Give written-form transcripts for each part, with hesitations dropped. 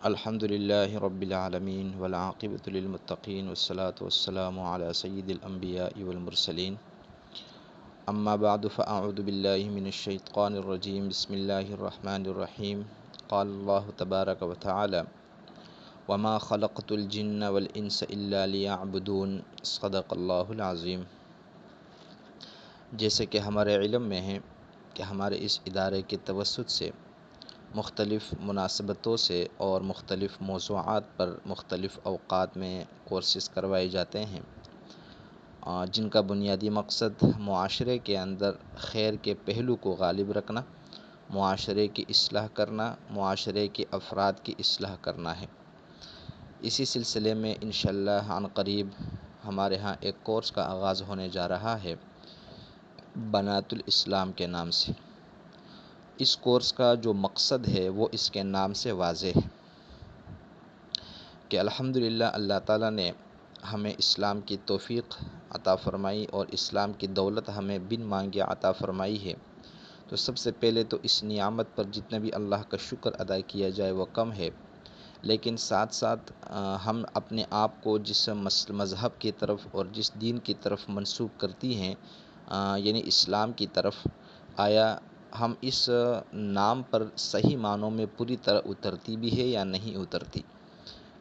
الحمد للہ رب العالمین والعاقبۃ للمتقین والصلاة والسلام علی سید الانبیاء والمرسلین اما بعد فاعوذ باللہ من الشیطان الرجیم بسم اللہ الرحمن الرحیم قال اللہ تبارک و تعالی وما خلقت الجن والانس الا لیعبدون صدق اللہ العظیم۔ جیسے کہ ہمارے علم میں ہے کہ ہمارے اس ادارے کے توسط سے مختلف مناسبتوں سے اور مختلف موضوعات پر مختلف اوقات میں کورسز کروائے جاتے ہیں، جن کا بنیادی مقصد معاشرے کے اندر خیر کے پہلو کو غالب رکھنا، معاشرے کی اصلاح کرنا، معاشرے کے افراد کی اصلاح کرنا ہے۔ اسی سلسلے میں انشاءاللہ عن قریب ہمارے ہاں ایک کورس کا آغاز ہونے جا رہا ہے بنات الاسلام کے نام سے۔ اس کورس کا جو مقصد ہے وہ اس کے نام سے واضح ہے کہ الحمدللہ اللہ تعالیٰ نے ہمیں اسلام کی توفیق عطا فرمائی اور اسلام کی دولت ہمیں بن مانگے عطا فرمائی ہے، تو سب سے پہلے تو اس نعمت پر جتنا بھی اللہ کا شکر ادا کیا جائے وہ کم ہے، لیکن ساتھ ساتھ ہم اپنے آپ کو جس مذہب کی طرف اور جس دین کی طرف منسوب کرتی ہیں، یعنی اسلام کی طرف، آیا ہم اس نام پر صحیح معنوں میں پوری طرح اترتی بھی ہے یا نہیں اترتی؟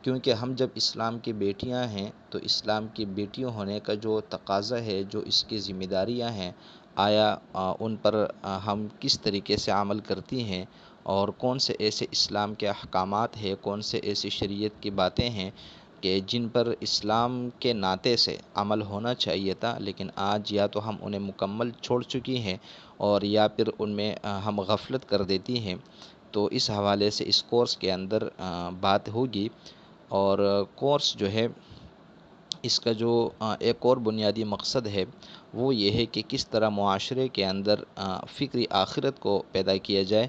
کیونکہ ہم جب اسلام کی بیٹیاں ہیں تو اسلام کی بیٹیوں ہونے کا جو تقاضا ہے، جو اس کی ذمہ داریاں ہیں، آیا ان پر ہم کس طریقے سے عمل کرتی ہیں، اور کون سے ایسے اسلام کے احکامات ہیں، کون سے ایسی شریعت کی باتیں ہیں کہ جن پر اسلام کے ناطے سے عمل ہونا چاہیے تھا، لیکن آج یا تو ہم انہیں مکمل چھوڑ چکی ہیں اور یا پھر ان میں ہم غفلت کر دیتی ہیں۔ تو اس حوالے سے اس کورس کے اندر بات ہوگی، اور کورس جو ہے اس کا جو ایک اور بنیادی مقصد ہے وہ یہ ہے کہ کس طرح معاشرے کے اندر فکری آخرت کو پیدا کیا جائے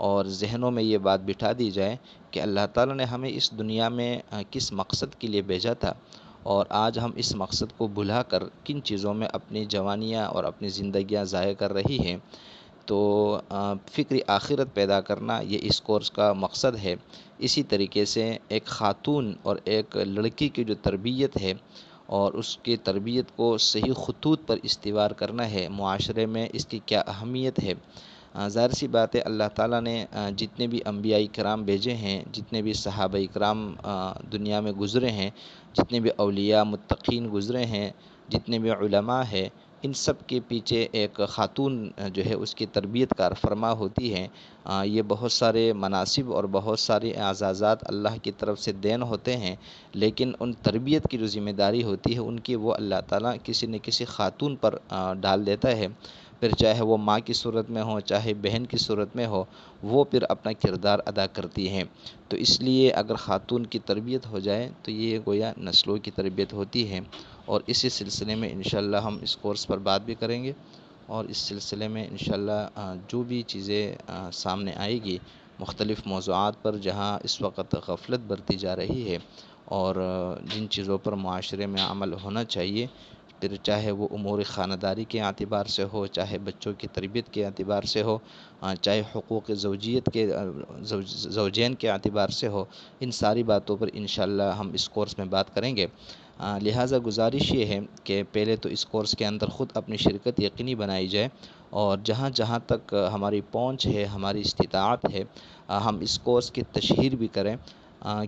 اور ذہنوں میں یہ بات بٹھا دی جائے کہ اللہ تعالیٰ نے ہمیں اس دنیا میں کس مقصد کے لیے بھیجا تھا، اور آج ہم اس مقصد کو بھلا کر کن چیزوں میں اپنی جوانیاں اور اپنی زندگیاں ضائع کر رہی ہیں۔ تو فکری آخرت پیدا کرنا یہ اس کورس کا مقصد ہے۔ اسی طریقے سے ایک خاتون اور ایک لڑکی کی جو تربیت ہے اور اس کی تربیت کو صحیح خطوط پر استوار کرنا ہے، معاشرے میں اس کی کیا اہمیت ہے۔ ظاہر سی بات ہے، اللہ تعالیٰ نے جتنے بھی انبیاء کرام بھیجے ہیں، جتنے بھی صحابہ کرام دنیا میں گزرے ہیں، جتنے بھی اولیاء متقین گزرے ہیں، جتنے بھی علماء ہیں، ان سب کے پیچھے ایک خاتون جو ہے اس کی تربیت کار فرما ہوتی ہے۔ یہ بہت سارے مناصب اور بہت سارے اعزازات اللہ کی طرف سے دین ہوتے ہیں، لیکن ان تربیت کی جو ذمہ داری ہوتی ہے ان کی، وہ اللہ تعالیٰ کسی نہ کسی خاتون پر ڈال دیتا ہے، پھر چاہے وہ ماں کی صورت میں ہو، چاہے بہن کی صورت میں ہو، وہ پھر اپنا کردار ادا کرتی ہیں۔ تو اس لیے اگر خاتون کی تربیت ہو جائے تو یہ گویا نسلوں کی تربیت ہوتی ہے، اور اسی سلسلے میں انشاءاللہ ہم اس کورس پر بات بھی کریں گے، اور اس سلسلے میں انشاءاللہ جو بھی چیزیں سامنے آئے گی مختلف موضوعات پر جہاں اس وقت غفلت برتی جا رہی ہے، اور جن چیزوں پر معاشرے میں عمل ہونا چاہیے، پھر چاہے وہ امور خانہ داری کے اعتبار سے ہو، چاہے بچوں کی تربیت کے اعتبار سے ہو، چاہے حقوق زوجیت کے زوجین کے اعتبار سے ہو، ان ساری باتوں پر انشاءاللہ ہم اس کورس میں بات کریں گے۔ لہٰذا گزارش یہ ہے کہ پہلے تو اس کورس کے اندر خود اپنی شرکت یقینی بنائی جائے، اور جہاں جہاں تک ہماری پہنچ ہے، ہماری استطاعت ہے، ہم اس کورس کی تشہیر بھی کریں،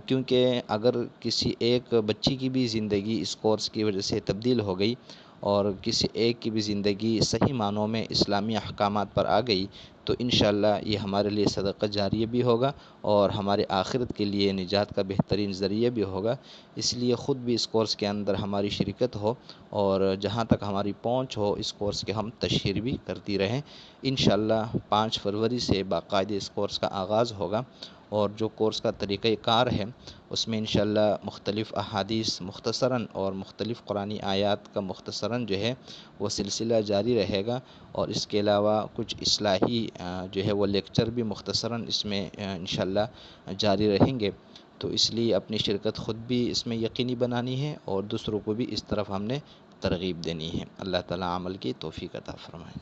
کیونکہ اگر کسی ایک بچی کی بھی زندگی اس کورس کی وجہ سے تبدیل ہو گئی اور کسی ایک کی بھی زندگی صحیح معنوں میں اسلامی احکامات پر آ گئی، تو انشاءاللہ یہ ہمارے لیے صدقہ جاریہ بھی ہوگا اور ہمارے آخرت کے لیے نجات کا بہترین ذریعہ بھی ہوگا۔ اس لیے خود بھی اس کورس کے اندر ہماری شرکت ہو، اور جہاں تک ہماری پہنچ ہو اس کورس کے ہم تشہیر بھی کرتی رہیں۔ انشاءاللہ 5 فروری سے باقاعدہ اس کورس کا آغاز ہوگا، اور جو کورس کا طریقہ کار ہے اس میں انشاءاللہ مختلف احادیث مختصراً اور مختلف قرآنی آیات کا مختصراً جو ہے وہ سلسلہ جاری رہے گا، اور اس کے علاوہ کچھ اصلاحی جو ہے وہ لیکچر بھی مختصراً اس میں انشاءاللہ جاری رہیں گے۔ تو اس لیے اپنی شرکت خود بھی اس میں یقینی بنانی ہے اور دوسروں کو بھی اس طرف ہم نے ترغیب دینی ہے۔ اللہ تعالیٰ عمل کی توفیق عطا فرمائے۔